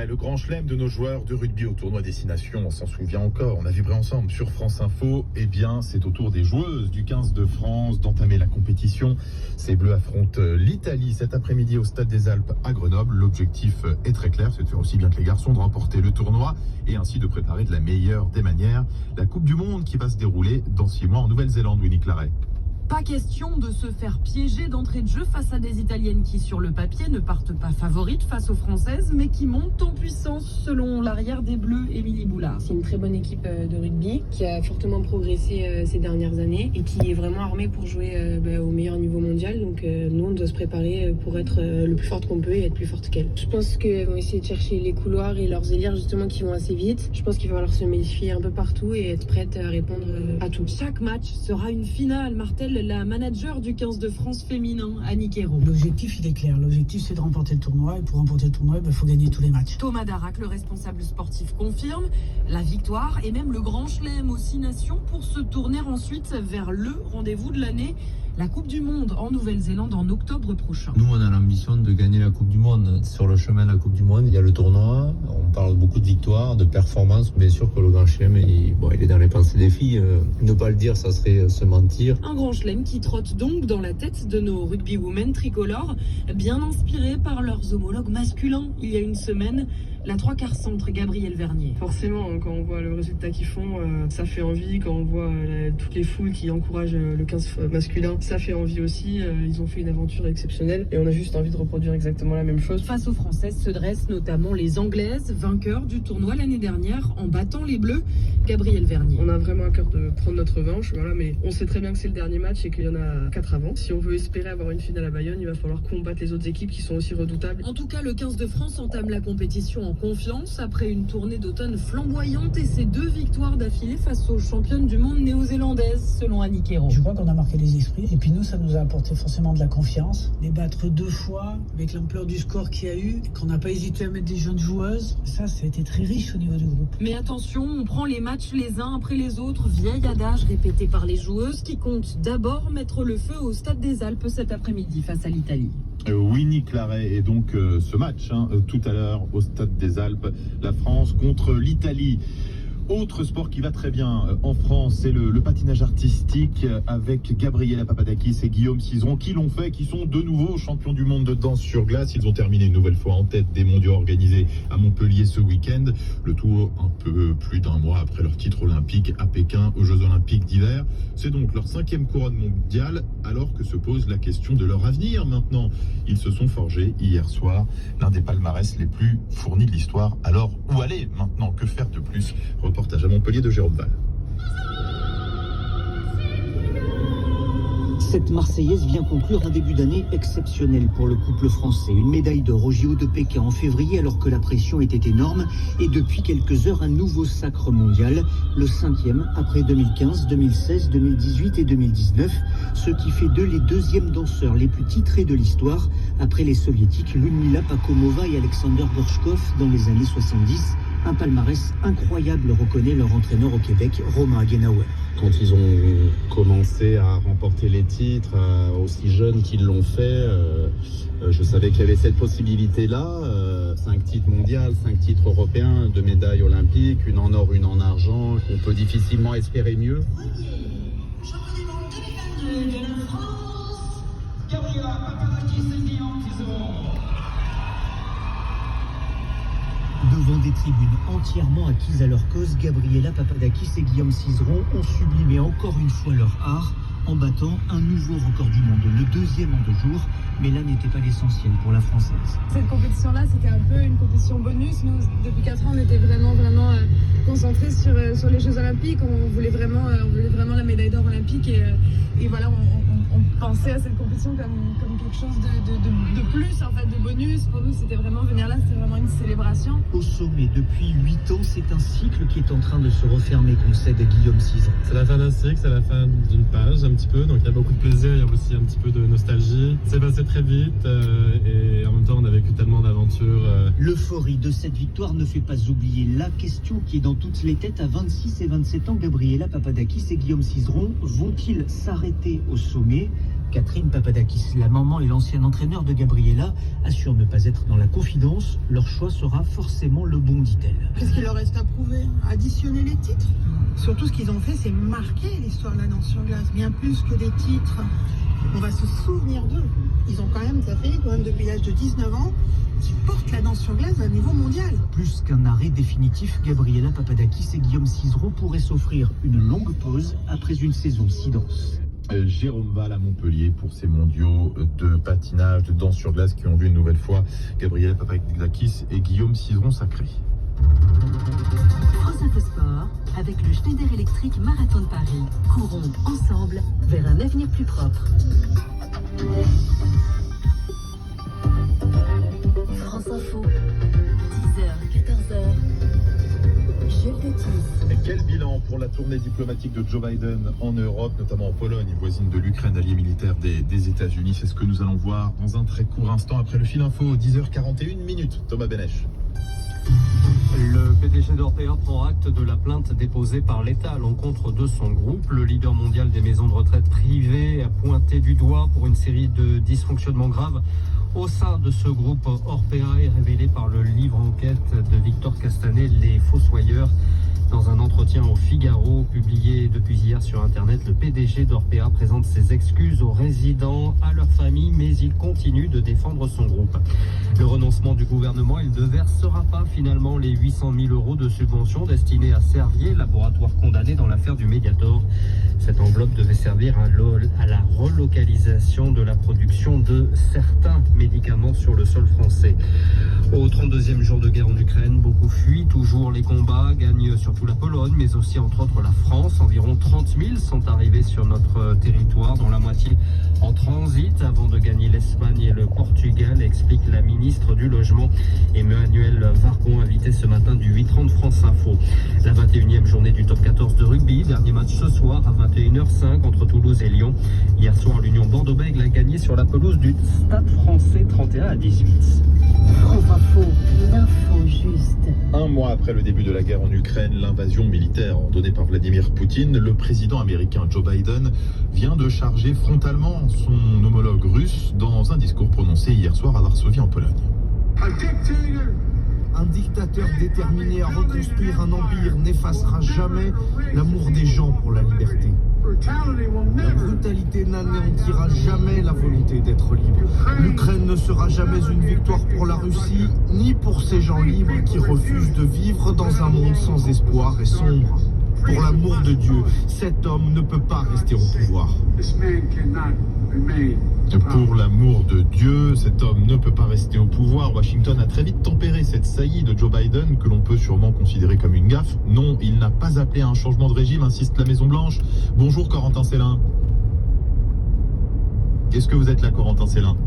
le grand chelem de nos joueurs de rugby au tournoi Destination, on s'en souvient encore, on a vibré ensemble sur France Info. Eh bien, c'est au tour des joueuses du 15 de France d'entamer la compétition. Ces Bleus affrontent l'Italie cet après-midi au Stade des Alpes à Grenoble. L'objectif est très clair, c'est de faire aussi bien que les garçons, de remporter le tournoi et ainsi de préparer de la meilleure des manières la Coupe du Monde qui va se dérouler dans 6 mois en Nouvelle-Zélande, Winnie Claret. Pas question de se faire piéger d'entrée de jeu face à des Italiennes qui, sur le papier, ne partent pas favorites face aux Françaises, mais qui montent en puissance, selon l'arrière des Bleus, Émilie Boulard. C'est une très bonne équipe de rugby qui a fortement progressé ces dernières années et qui est vraiment armée pour jouer au meilleur niveau mondial. Donc nous, on doit se préparer pour être le plus forte qu'on peut et être plus forte qu'elle. Je pense qu'elles vont essayer de chercher les couloirs et leurs élires justement qui vont assez vite. Je pense qu'il va falloir se méfier un peu partout et être prête à répondre à tout. Chaque match sera une finale, martèle la manager du 15 de France féminin, Annick Hérault. L'objectif, il est clair. L'objectif, c'est de remporter le tournoi. Et pour remporter le tournoi, il faut gagner tous les matchs. Thomas Darac, le responsable sportif, confirme la victoire et même le grand chelem aux 6 nations pour se tourner ensuite vers le rendez-vous de l'année, la Coupe du Monde en Nouvelle-Zélande en octobre prochain. Nous, on a l'ambition de gagner la Coupe du Monde. Sur le chemin de la Coupe du Monde, il y a le tournoi. On parle beaucoup de victoires, de performances. Bien sûr que le grand chelem, il est dans les pensées des filles. Ne pas le dire, ça serait se mentir. Un grand chelem qui trotte donc dans la tête de nos rugbywomen tricolores, bien inspirés par leurs homologues masculins. Il y a une semaine, la 3/4 centre Gabriel Vernier. Forcément, quand on voit le résultat qu'ils font, ça fait envie. Quand on voit toutes les foules qui encouragent le 15 masculin, ça fait envie aussi. Ils ont fait une aventure exceptionnelle et on a juste envie de reproduire exactement la même chose. Face aux Françaises se dressent notamment les Anglaises, vainqueurs du tournoi l'année dernière en battant les Bleus. Gabriel Vernier. On a vraiment à cœur de prendre notre revanche, voilà, mais on sait très bien que c'est le dernier match et qu'il y en a 4 avant. Si on veut espérer avoir une finale à Bayonne, il va falloir combattre les autres équipes qui sont aussi redoutables. En tout cas, le 15 de France entame la compétition en confiance après une tournée d'automne flamboyante et ses 2 victoires d'affilée face aux championnes du monde néo-zélandaises, selon Annick Hérault. Je crois qu'on a marqué les esprits. Et puis nous, ça nous a apporté forcément de la confiance. Les battre 2 fois, avec l'ampleur du score qu'il y a eu, qu'on n'a pas hésité à mettre des jeunes joueuses, ça a été très riche au niveau du groupe. Mais attention, on prend les matchs les uns après les autres, vieil adage répété par les joueuses qui comptent d'abord mettre le feu au Stade des Alpes cet après-midi face à l'Italie. Winnie Claret et donc ce match tout à l'heure au Stade des Alpes, la France contre l'Italie. Autre sport qui va très bien en France, c'est le patinage artistique avec Gabriela Papadakis et Guillaume Cizeron qui l'ont fait, qui sont de nouveau champions du monde de danse sur glace. Ils ont terminé une nouvelle fois en tête des mondiaux organisés à Montpellier ce week-end. Le tout un peu plus d'un mois après leur titre olympique à Pékin aux Jeux Olympiques d'hiver. C'est donc leur 5e couronne mondiale alors que se pose la question de leur avenir maintenant. Ils se sont forgés hier soir l'un des palmarès les plus fournis de l'histoire. Alors où aller maintenant? Que faire de plus? Reportage à Montpellier de Jérôme Val. Cette Marseillaise vient conclure un début d'année exceptionnel pour le couple français. Une médaille d'or au JO de Pékin en février alors que la pression était énorme. Et depuis quelques heures, un nouveau sacre mondial, le 5e après 2015, 2016, 2018 et 2019. Ce qui fait d'eux les 2e danseurs les plus titrés de l'histoire après les soviétiques Ludmila Pakomova et Alexander Gorchkov dans les années 70. Un palmarès incroyable, reconnaît leur entraîneur au Québec, Romain Hagenauer. Quand ils ont commencé à remporter les titres, aussi jeunes qu'ils l'ont fait, je savais qu'il y avait cette possibilité-là. 5 titres mondiaux, 5 titres européens, 2 médailles olympiques, une en or, une en argent. On peut difficilement espérer mieux. Champion de la France, Gabriela Papadakis et Guillaume Cizeron. Devant des tribunes entièrement acquises à leur cause, Gabriela Papadakis et Guillaume Cizeron ont sublimé encore une fois leur art en battant un nouveau record du monde, le 2e en 2 jours. Mais là n'était pas l'essentiel pour la Française. Cette compétition-là, c'était un peu une compétition bonus. Nous, depuis 4 ans, on était vraiment concentrés sur les Jeux Olympiques. On voulait vraiment la médaille d'or olympique et voilà, on pensait à cette compétition comme quelque chose de plus, en fait, de bonus. Pour nous, c'était vraiment venir là, c'était vraiment une célébration. Au sommet, depuis 8 ans, c'est un cycle qui est en train de se refermer, concède Guillaume Cizeron. C'est la fin d'un cycle, c'est la fin d'une page un petit peu, donc il y a beaucoup de plaisir, il y a aussi un petit peu de nostalgie. C'est passé très vite et en même temps on a vécu tellement d'aventures. L'euphorie de cette victoire ne fait pas oublier la question qui est dans toutes les têtes à 26 et 27 ans. Gabriela Papadakis et Guillaume Cizeron vont-ils s'arrêter au sommet? Catherine Papadakis, la maman et l'ancien entraîneur de Gabriela, assurent ne pas être dans la confidence. Leur choix sera forcément le bon, dit-elle. Qu'est-ce qu'il leur reste à prouver? Additionner les titres? Surtout, ce qu'ils ont fait, c'est marquer l'histoire de la danse sur glace, bien plus que des titres. On va se souvenir d'eux. Ils ont quand même, ça fait quand même depuis l'âge de 19 ans, qui portent la danse sur glace à un niveau mondial. Plus qu'un arrêt définitif, Gabriela Papadakis et Guillaume Cizeron pourraient s'offrir une longue pause après une saison si dense. Jérôme Val à Montpellier pour ces mondiaux de patinage, de danse sur glace qui ont vu une nouvelle fois Gabriela Papadakis et Guillaume Cizeron sacrés. France Info Sport avec le Schneider Electric Marathon de Paris. Courons ensemble vers un avenir plus propre. France Info, 10h, 14h. Jules Detis. Et quel bilan pour la tournée diplomatique de Joe Biden en Europe, notamment en Pologne, voisine de l'Ukraine, alliée militaire des États-Unis. C'est ce que nous allons voir dans un très court instant après le fil info, 10h41 minutes. Thomas Benech. Le PDG d'Orpea prend acte de la plainte déposée par l'État à l'encontre de son groupe. Le leader mondial des maisons de retraite privées a pointé du doigt pour une série de dysfonctionnements graves au sein de ce groupe Orpea est révélé par le livre enquête de Victor Castanet, Les Fossoyeurs. Dans un entretien au Figaro publié depuis hier sur Internet, le PDG d'Orpea présente ses excuses aux résidents, à leurs familles, mais il continue de défendre son groupe. Le renoncement du gouvernement, il ne versera pas finalement les 800 000 euros de subvention destinés à Servier, laboratoire condamné dans l'affaire du Mediator. Cette enveloppe devait servir à la relocalisation de la production de certains médicaments sur le sol français. Au 32e jour de guerre en Ukraine, beaucoup fuient toujours les combats, gagnent surtout la Pologne, mais aussi entre autres la France. Environ 30 000 sont arrivés sur notre territoire, dont la moitié en transit avant de gagner l'Espagne et le Portugal, explique la ministre du Logement Emmanuelle Vargon, invitée ce matin du 8h30 France Info. La 21e journée du top 14 de rugby, dernier match ce soir à 21h05 entre Toulouse et Lyon. Hier soir, l'Union Bordeaux-Bègles a gagné sur la pelouse du Stade Français 31-18. France Info, l'info juste. Un mois après le début de la guerre en Ukraine, l'invasion militaire ordonnée par Vladimir Poutine, le président américain Joe Biden vient de charger frontalement son homologue russe dans un discours prononcé hier soir à Varsovie en Pologne. Un dictateur déterminé à reconstruire un empire n'effacera jamais l'amour des gens pour la liberté. La brutalité n'anéantira jamais la volonté d'être libre. L'Ukraine ne sera jamais une victoire pour la Russie, ni pour ces gens libres qui refusent de vivre dans un monde sans espoir et sombre. Pour l'amour de Dieu, cet homme ne peut pas rester au pouvoir. Pour l'amour de Dieu, cet homme ne peut pas rester au pouvoir. Washington a très vite tempéré cette saillie de Joe Biden, que l'on peut sûrement considérer comme une gaffe. Non, il n'a pas appelé à un changement de régime, insiste la Maison-Blanche. Bonjour Corentin Célin. Est-ce que vous êtes là, Corentin Célin?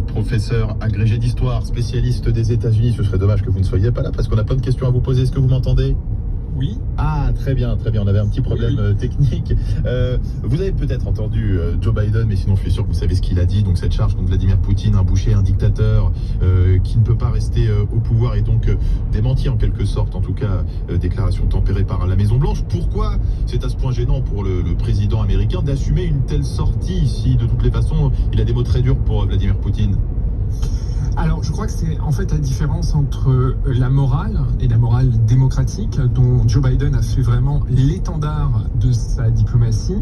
Professeur agrégé d'histoire, spécialiste des États-Unis, ce serait dommage que vous ne soyez pas là parce qu'on a plein de questions à vous poser. Est-ce que vous m'entendez? Oui. Ah, très bien, on avait un petit problème technique. Vous avez peut-être entendu Joe Biden, mais sinon je suis sûr que vous savez ce qu'il a dit. Donc cette charge contre Vladimir Poutine, un boucher, un dictateur qui ne peut pas rester au pouvoir et donc démenti en quelque sorte, en tout cas déclaration tempérée par la Maison-Blanche. Pourquoi c'est à ce point gênant pour le président américain d'assumer une telle sortie si de toutes les façons il a des mots très durs pour Vladimir Poutine? Alors, je crois que c'est en fait la différence entre la morale et la morale démocratique dont Joe Biden a fait vraiment l'étendard de sa diplomatie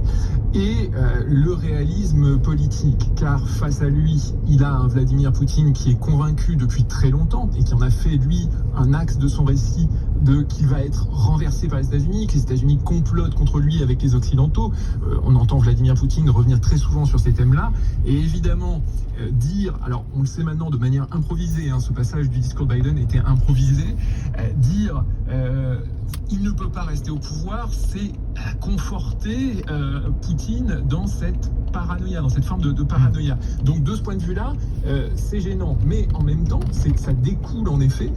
et le réalisme politique. Car face à lui, il a un Vladimir Poutine qui est convaincu depuis très longtemps et qui en a fait, lui, un axe de son récit qu'il va être renversé par les États-Unis, que les États-Unis complotent contre lui avec les Occidentaux. On entend Vladimir Poutine revenir très souvent sur ces thèmes-là. Et évidemment, dire, alors on le sait maintenant de manière improvisée, ce passage du discours de Biden était improvisé, dire il ne peut pas rester au pouvoir, c'est conforter Poutine dans cette paranoïa, dans cette forme de paranoïa. Donc de ce point de vue-là, c'est gênant. Mais en même temps, ça découle en effet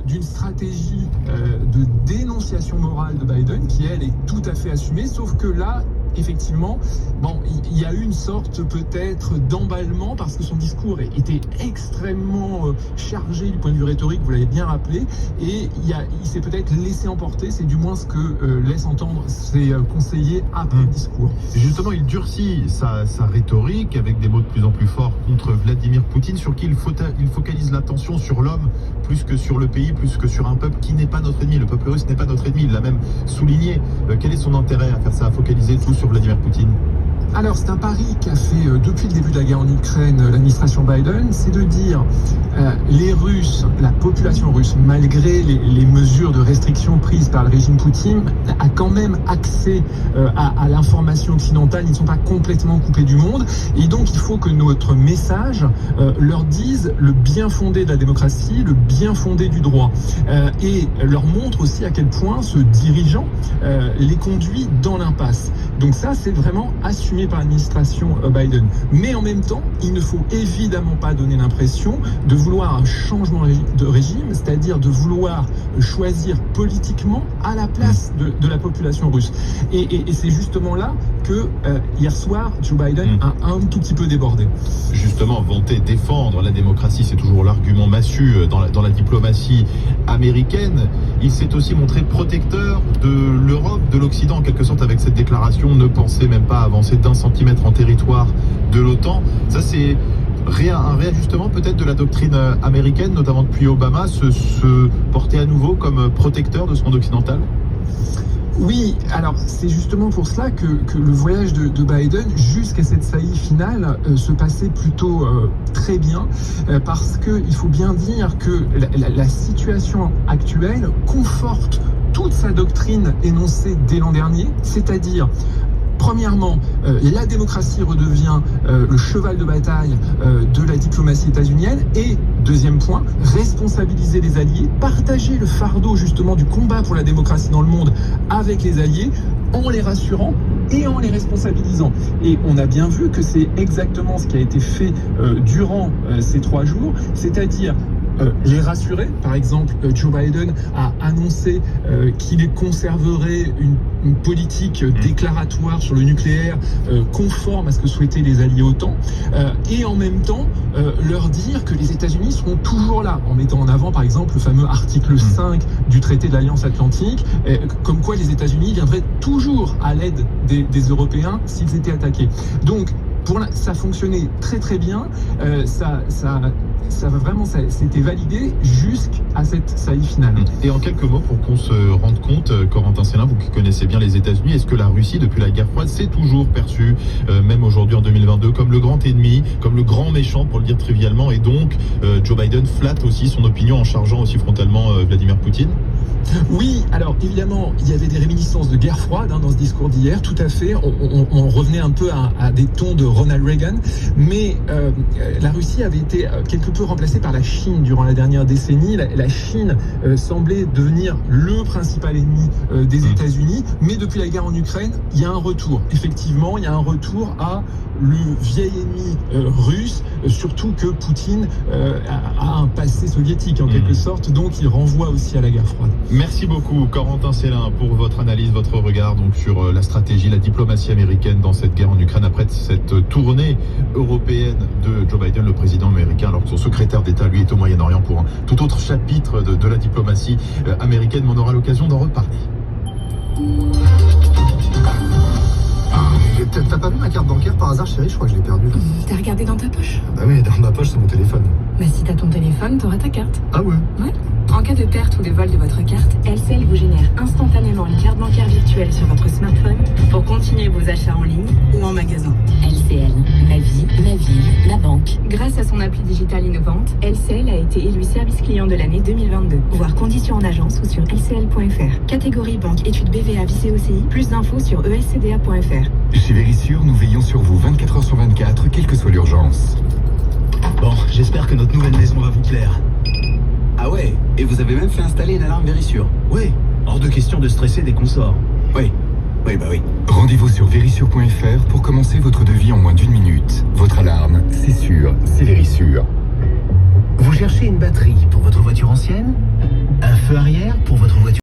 d'une stratégie de dénonciation morale de Biden qui, elle, est tout à fait assumée, sauf que là, effectivement, bon, il y a eu une sorte peut-être d'emballement parce que son discours était extrêmement chargé du point de vue rhétorique, vous l'avez bien rappelé, et il s'est peut-être laissé emporter, c'est du moins ce que laissent entendre ses conseillers après le discours. Justement, il durcit sa rhétorique avec des mots de plus en plus forts contre Vladimir Poutine, sur qui il focalise l'attention sur l'homme plus que sur le pays, plus que sur un peuple qui n'est pas notre ennemi. Le peuple russe n'est pas notre ennemi, il l'a même souligné. Quel est son intérêt à faire ça, à focaliser tout sur Vladimir Poutine? Alors, c'est un pari qu'a fait depuis le début de la guerre en Ukraine l'administration Biden, c'est de dire les Russes, la population russe, malgré les mesures de restriction prises par le régime Poutine, a quand même accès à l'information occidentale. Ils ne sont pas complètement coupés du monde. Et donc, il faut que notre message leur dise le bien fondé de la démocratie, le bien fondé du droit. Et leur montre aussi à quel point ce dirigeant les conduit dans l'impasse. Donc ça, c'est vraiment assumé par l'administration Biden. Mais en même temps, il ne faut évidemment pas donner l'impression de vouloir un changement de régime, c'est-à-dire de vouloir choisir politiquement à la place de la population russe. Et c'est justement là que hier soir, Joe Biden a un tout petit peu débordé. Justement, vanter, défendre la démocratie, c'est toujours l'argument massu dans la diplomatie américaine. Il s'est aussi montré protecteur de l'Europe, de l'Occident, en quelque sorte, avec cette déclaration: ne pensez même pas avancer d'1 centimètre en territoire de l'OTAN. Ça, c'est un réajustement peut-être de la doctrine américaine, notamment depuis Obama, se porter à nouveau comme protecteur de ce monde occidental? Oui, alors c'est justement pour cela que le voyage de Biden jusqu'à cette saillie finale se passait plutôt très bien, parce qu'il faut bien dire que la situation actuelle conforte toute sa doctrine énoncée dès l'an dernier, c'est-à-dire premièrement, la démocratie redevient le cheval de bataille de la diplomatie états-unienne, et deuxième point, responsabiliser les alliés, partager le fardeau justement du combat pour la démocratie dans le monde avec les alliés, en les rassurant et en les responsabilisant. Et on a bien vu que c'est exactement ce qui a été fait durant ces 3 jours, c'est-à-dire les rassurer. Par exemple, Joe Biden a annoncé qu'il conserverait une politique déclaratoire sur le nucléaire conforme à ce que souhaitaient les alliés OTAN, et en même temps leur dire que les États-Unis seront toujours là, en mettant en avant par exemple le fameux article 5 du traité de l'Alliance Atlantique, comme quoi les États-Unis viendraient toujours à l'aide des Européens s'ils étaient attaqués. Donc ça fonctionnait très très bien, c'était validé jusqu'à cette saillie finale. Et en quelques mots, pour qu'on se rende compte, Corentin Célin, vous qui connaissez bien les États-Unis, est-ce que la Russie, depuis la guerre froide, s'est toujours perçue, même aujourd'hui en 2022, comme le grand ennemi, comme le grand méchant, pour le dire trivialement, et donc Joe Biden flatte aussi son opinion en chargeant aussi frontalement Vladimir Poutine? Oui, alors évidemment, il y avait des réminiscences de guerre froide dans ce discours d'hier, tout à fait. On revenait un peu à des tons de Ronald Reagan, mais la Russie avait été quelque peu remplacée par la Chine durant la dernière décennie. La Chine semblait devenir le principal ennemi des États-Unis, mais depuis la guerre en Ukraine, il y a un retour. Effectivement, il y a un retour à le vieil ennemi russe, surtout que Poutine a un passé soviétique en quelque sorte, donc il renvoie aussi à la guerre froide. Merci beaucoup Corentin Célin pour votre analyse, votre regard donc sur la stratégie, la diplomatie américaine dans cette guerre en Ukraine après cette tournée européenne de Joe Biden, le président américain, alors que son secrétaire d'État lui est au Moyen-Orient pour un tout autre chapitre de la diplomatie américaine, mais on aura l'occasion d'en reparler. T'as pas vu ma carte bancaire par hasard, chérie? Je crois que je l'ai perdue. T'as regardé dans ta poche? Bah oui, dans ma poche, c'est mon téléphone. Bah si t'as ton téléphone, t'auras ta carte. Ah ouais? Ouais. En cas de perte ou de vol de votre carte, LCL vous génère instantanément une carte bancaire virtuelle sur votre smartphone pour continuer vos achats en ligne ou en magasin. LCL, la vie, la ville, la banque. Grâce à son appli digitale innovante, LCL a été élu service client de l'année 2022. Voir conditions en agence ou sur lcl.fr. Catégorie banque études BVA Vice OCI. Plus d'infos sur escda.fr. Chez Vérissure, nous veillons sur vous 24 h sur 24, quelle que soit l'urgence. Bon, j'espère que notre nouvelle maison va vous plaire. Ah ouais, et vous avez même fait installer une alarme Vérissure. Ouais, hors de question de stresser dès qu'on sort. Oui, bah oui. Rendez-vous sur vérissure.fr pour commencer votre devis en moins d'1 minute. Votre alarme, c'est sûr, c'est Vérissure. Vous cherchez une batterie pour votre voiture ancienne? Un feu arrière pour votre voiture